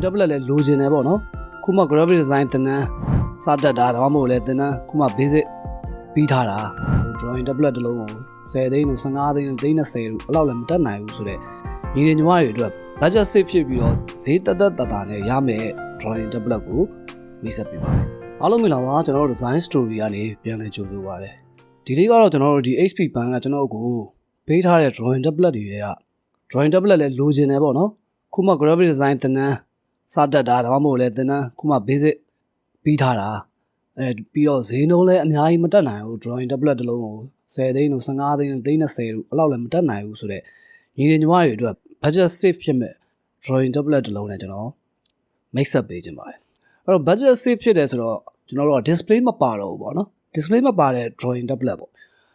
tablet လည်းလိုချင်တယ်ပေါ့နော်ခုမှ graphic design သင်တန်းစတတ်တာဒါမှမဟုတ်လည်းသင်တန်းခုမှ basic ပြီးထားတာ drawing tablet တစ်လုံးကို10သိန်းလို့15သိန်းလို့သိန်း20လို့အဲ့လောက်လည်းမတက်နိုင်ဘူးဆိုတော့ညီညီညီမတွေအတွက် budget save ဖြစ်ပြီးတော့ဈေးတက်တာနဲ့ရမယ် drawing tablet ကိုမိတ်ဆက်ပေးပါတယ်အားလုံးမင်္ဂလာပါကျွန်တော်တို့ design story ကနေပြန်လည်ကြိုဆိုပါရစေဒီနေ့ကတော့ကျွန်တော်တို့ဒီ HP Bank ကကျွန်တော်ကိုပေးထားတဲ့ drawing tablet တွေက drawing tablet လည်းလိုချင်တယ်ပေါ့နော်ခုမှ graphic design သင်တန်းစတတ်တာဒါမှမဟုတ်လည်းသင်တန်းခုမှ basic ပြီးထားတာပြီးတော့ဈေးနှုန်းလည်းအများကြီးမတက်နိုင်ဘူး drawing tablet တစ်လုံးကို10သိန်းလို့15သိန်းလို့သိန်း20လို့အဲ့လောက်လည်းမတက်နိုင်ဘူးဆိုတော့ညီညီညီမတွေအတွက် budget save ဖြစ်မဲ့ drawing tablet တစ်လုံးနဲ့ကျွန်တော် mix up ပေးခြင်းပါတယ်အဲ့တော့ budget save ဖြစ်တယ်ဆိုတော့ကျွန်တော်တို့က display မပါတော့ဘူးပေါ့နော် display မပါတဲ့ drawing tablet ပေါ့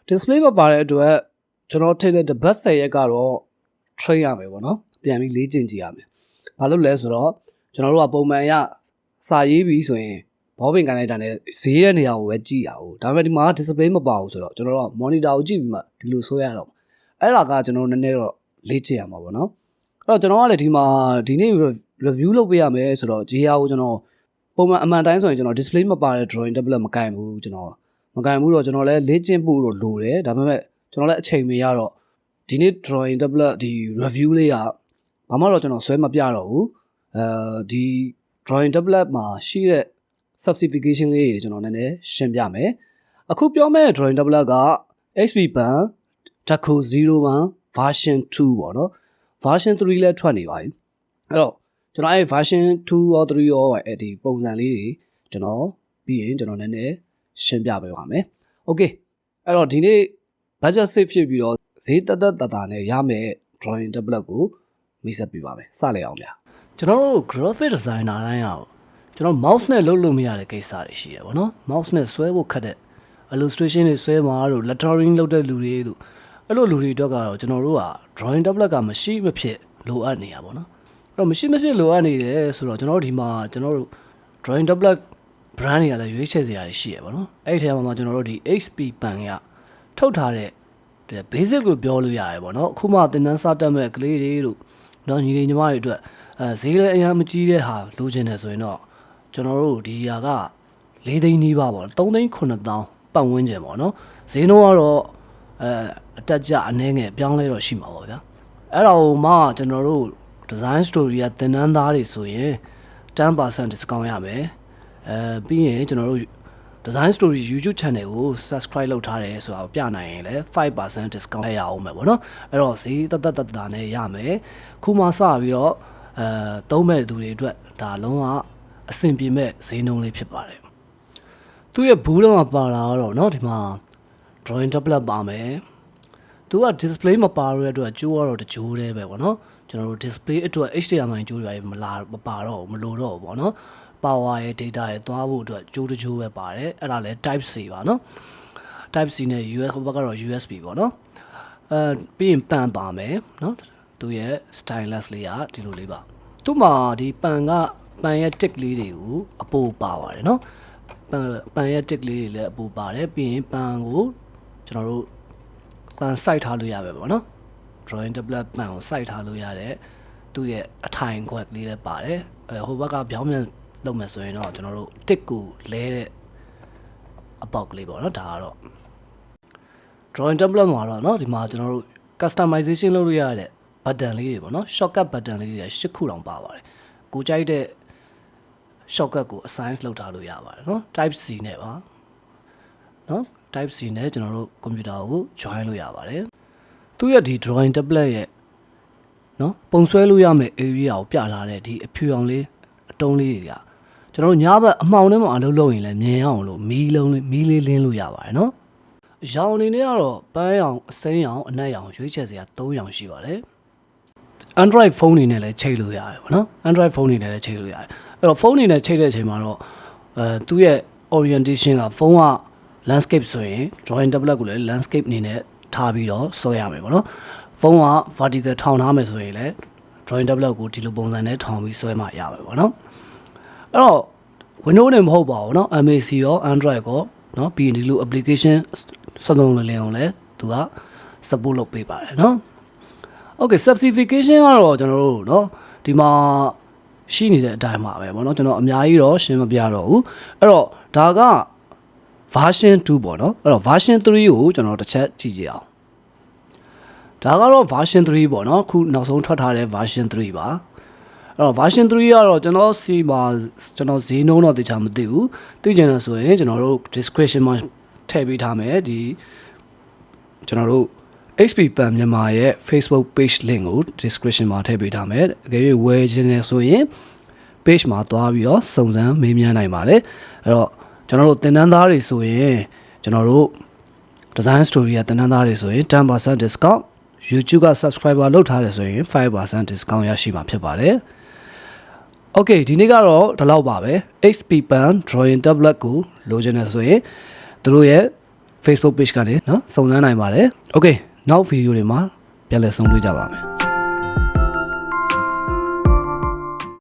display မပါတဲ့အတွက်ကျွန်တော်ထည့်တဲ့ debug 10ရက်ကတော့ train ရမယ်ပေါ့နော်ပြန်ပြီးလေ့ကျင့်ကြည့်ရမယ်ဘာလို့လဲဆိုတော့ကျွန်တော်တို့ကပုံမှန်ရစာရေးပြီးဆိုရင်ဘောပင်ကန်လိုက်တာနဲ့ဈေးရဲ့နေရာကိုပဲကြည့်ရအောင်ဒါပေမဲ့ဒီမှာ display မပါဘူးဆိုတော့ကျွန်တော်တို့က monitor ကိုကြည့်ပြီးမှဒီလိုဆွဲရတော့အဲ့ဒါကကျွန်တော်တို့နည်းနည်းတော့လေ့ကျင့်ရမှာပေါ့နော်အဲ့တော့ကျွန်တော်ကလည်းဒီနေ့ review လုပ်ပေးရမယ်ဆိုတော့ GR ကိုကျွန်တော်ပုံမှန်အမှန်တိုင်းဆိုရင်ကျွန်တော် display မပါတဲ့ drawing tablet မကင်ဘူးကျွန်တော်မကင်ဘူးတော့ကျွန်တော်လည်းလေ့ကျင့်ဖို့တော့လိုတယ်ဒါပေမဲ့ကျွန်တော်လည်းအချိန်မရတော့ဒီနေ့ drawing tablet ဒီ review လေးကဘာမှတော့ကျွန်တော်ဆွဲမပြတော့ဘူးဒီ drawing tablet မှာရှိတဲ့ specification လေးတွေကျွန်တော်နည်းနည်းရှင်းပြမယ်အခုပြောမယ့် drawing tablet က HP Bank Taco 01 version 2ပေါ့နော် version 3လည်းထွက်နေပါပြီအဲ့တော့ကျွန်တော်အဲ့ version 2 or 3 or အဲ့ဒီပုံစံလေးတွေကျွန်တော်ပြီးရင်ကျွန်တော်နည်းနည်းရှင်းပြပေးပါမယ် okay အဲ့တော့ဒီနေ့ budget save ဖြစ်ပြီးတော့ဈေးတက်တာနဲ့ရမယ် drawing tablet ကိုမိတ်ဆက်ပေးပါမယ်စလိုက်အောင်ဗျာကျွန်တော်တို့ graphic designer တိုင်းအောင်ကျွန်တော် mouse နဲ့လုပ်လို့မရတဲ့ကိစ္စတွေရှိရပါတော့ mouse နဲ့ဆွဲဖို့ခက်တဲ့ illustration တွေဆွဲမှာတို့ lettering လုပ်တဲ့လူတွေတို့အဲ့လိုလူတွေအတွက်ကတော့ကျွန်တော်တို့က drawing tablet ကမရှိမဖြစ်လိုအပ်နေရပါတော့အဲ့တော့မရှိမဖြစ်လိုအပ်နေတယ်ဆိုတော့ကျွန်တော်တို့ဒီမှာကျွန်တော်တို့ drawing tablet brand တွေကလည်းရွေးချယ်စရာတွေရှိရပါတော့အဲ့ဒီထဲမှာကျွန်တော်တို့ဒီ HP Bank ကထုတ်ထားတဲ့ basic လို့ပြောလို့ရတယ်ပေါ့နော်အခုမှသင်တန်းစတက်မဲ့ကလေးတွေတို့နော်ညီလေးညီမတွေအတွက်ဈေးလည်းအများမကြီးတဲ့ဟာလိုချင်တယ်ဆိုရင်တော့ကျွန်တော်တို့ဒီဟာက4သိန်းနီးပါပေါ့3သိန်း9000ပတ်ဝန်းကျင်ပေါ့နော်ဈေးနှုန်းကတော့အတက်ကြအနည်းငယ်ပြောင်းလဲတော့ရှိမှာပေါ့ဗျာအဲ့တော့မှကျွန်တော်တို့ design story ကသင်တန်းသားတွေဆိုရင် 10% discount ရမယ်ပြီးရင်ကျွန်တော်တို့ design story YouTube channel ကို subscribe လုပ်ထားတယ်ဆိုတာကိုပြနိုင်ရင်လည်း 5% discount ရအောင်မယ်ပေါ့နော်အဲ့တော့ဈေးတက်တာနဲ့ရမယ်ခုမှစပြီးတော့သုံးမဲ့သူတွေအတွက်ဒါလုံးဝအဆင်ပြေမဲ့ဈေးနှုန်းလေးဖြစ်ပါတယ်သူရဲ့ဘူးတော့ပါလာတော့เนาะဒီမှာ drawing tablet ပါမယ်သူက display မပါရတဲ့အတွက်ကျိုးကတော့တကြိုးတည်းပဲပေါ့နော်ကျွန်တော်တို့ display အတွက် HDMI ကျိုးတွေမပါတော့မလိုတော့ဘူးပေါ့နော် power ရဲ့ data ရဲ့သွားဖို့အတွက်ကျိုးတကြိုးပဲပါတယ်အဲ့ဒါလည်း type C ပါနော် type C နဲ့ US ဘက်ကတော့ USB ပေါ့နော်ပြီးရင်ပန်ပါမယ်နော်သူရဲ့ stylus လေးကဒီလိုလေးပါသူ့မှာဒီပန်ရဲ့ tick လေးတွေကိုအပိုပါပါတယ်နော်ပန်ရဲ့ tick လေးတွေလည်းအပိုပါတယ်ပြီးရင်ပန်ကိုကျွန်တော်တို့ပန် site ထားလို့ရပါပေါ့နော် drawing tablet ပန်ကို site ထားလို့ရတဲ့သူ့ရဲ့အထိုင်ခွက်လေးလည်းပါတယ်ဟိုဘက်ကပြောင်းပြန်လုပ်မယ်ဆိုရင်တော့ကျွန်တော်တို့ tick ကိုလဲတဲ့အပေါက်ကလေးပေါ့နော်ဒါကတော့ drawing tablet မှာတော့เนาะဒီမှာကျွန်တော်တို့ customization လုပ်လို့ရတဲ့ button လေးတွေပေါ့နော် shortcut button လေးတွေ10ခုတောင်ပါပါတယ်ကိုကြိုက်တဲ့ shortcut ကို assign လုပ်ထားလို့ရပါတယ်เนาะ type C နဲ့ပါเนาะ type C နဲ့ကျွန်တော်တို့ computer ကို join လို့ရပါတယ်သူရဲ့ဒီ drawing tablet ရဲ့เนาะပုံဆွဲလို့ရမယ့် area ကိုပြထားတဲ့ဒီအဖြူအောင်လေးအတုံးလေးတွေကကျွန်တော်တို့ညဘက်အမှောင်ထဲမှာအလုပ်လုပ်ရင်လည်းမြင်အောင်လို့မီးလေးလင်းလို့ရပါတယ်เนาะရောင်အနေနဲ့ကတော့ပန်းရောင်အစိမ်းရောင်အနက်ရောင်ရွေးချယ်စရာ3ရောင်ရှိပါတယ် Android ဖုန်းတွေနဲ့လည်းချိတ်လို့ရတယ်ပေါ့နော် Android ဖုန်းတွေနဲ့လည်းချိတ်လို့ရတယ်အဲ့တော့ဖုန်းတွေနဲ့ချိတ်တဲ့အချိန်မှာတော့သူ့ရဲ့ orientation ကဖုန်းက landscape ဆိုရင် drawing tablet ကိုလည်း landscape အနေနဲ့ထားပြီးတော့ဆွဲရမယ်ပေါ့နော်ဖုန်းက vertical ထောင်ထားမယ်ဆိုရင်လည်း drawing tablet ကိုဒီလိုပုံစံနဲ့ထောင်ပြီးဆွဲမှရမယ်ပေါ့နော်အဲ့တော့ Windows နဲ့မဟုတ်ပါဘူးเนาะ MAC ရော Android ရောเนาะပြီးရင်ဒီလို application စသုံးလင်းအောင်လဲသူက support လုပ်ပေးပါတယ်เนาะ Okay specification ကတော့ကျွန်တော်တို့เนาะဒီမှာ ရှိနေတဲ့အတိုင်းပါပဲပေါ့နော်ကျွန်တော်အများကြီးတော့ရှင်းမပြတော့ဘူးအဲ့တော့ဒါက version 2ပေါ့နော်အဲ့တော့ version 3ကိုကျွန်တော်တစ်ချက်ကြည့်ကြအောင်ဒါကတော့ version 3ပေါ့နော်ခုနောက်ဆုံးထွက်ထားတဲ့ version 3ပါအဲ့တော့ version 3ကတော့ကျွန်တော်စီမှာကျွန်တော်ဈေးနှုန်းတော့တခြားမသိဘူးသိချင်တယ်ဆိုရင်ကျွန်တော်တို့ description မှာထည့်ပေးထားမယ်ဒီကျွန်တော်တို့ HP Pan မြန်မာရဲ့ Facebook page link ကို description မှာထည့်ပေးထားမယ်အကယ်၍ဝယ်ခြင်းလဲဆိုရင် page မှာသွားပြီးတော့စုံစမ်းမေးမြန်းနိုင်ပါတယ်အဲ့တော့ကျွန်တော်တို့သင်တန်းသားတွေဆိုရင်ကျွန်တော်တို့ design story ကသင်တန်းသားတွေဆိုရင် 10% discount YouTube က subscriber လုပ်ထားတယ်ဆိုရင် 5% discount ရရှိမှာဖြစ်ပါတယ်။ Okay ဒီနေ့ကတော့ဒီလောက်ပါပဲ HP Pan drawing tablet ကိုလိုချင်တယ်ဆိုရင်သူတို့ရဲ့ Facebook page ကနေเนาะစုံစမ်းနိုင်ပါတယ်။ Okay နောက်ဗီဒီယိုတွေမှာပြန်လည်ဆုံတွေ့ကြပါမယ်။